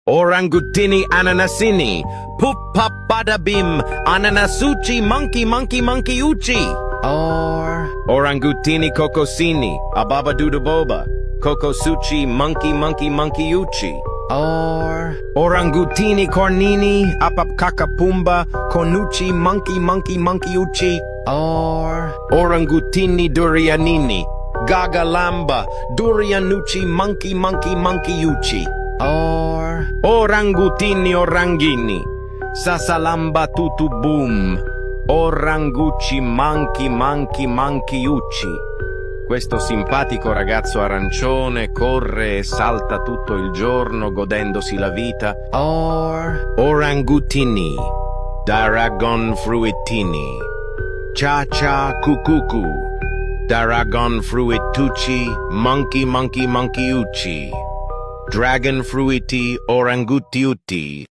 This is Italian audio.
Orangutini ananasini. Poop pop bada bim. Ananasuchi monkey monkey monkey uchi. Orangutini kokosini. Ababa duda boba. Kokosuchi monkey monkey monkey uchi. Orangutini cornini. Apap kakapumba. Konuchi monkey monkey monkey uchi. Orangutini durianini. Gagalamba. Durianuchi monkey monkey monkey uchi. Orangutini orangini. Sasalamba tutu boom. Orangucci monkey monkey monkey ucci. Questo simpatico ragazzo arancione corre e salta tutto il giorno godendosi la vita. Orangutini. Daragon fruitini. Cha cha cucucu. Daragon fruitucci. Monkey monkey monkey ucci. Dragon fruiti orangutiuti.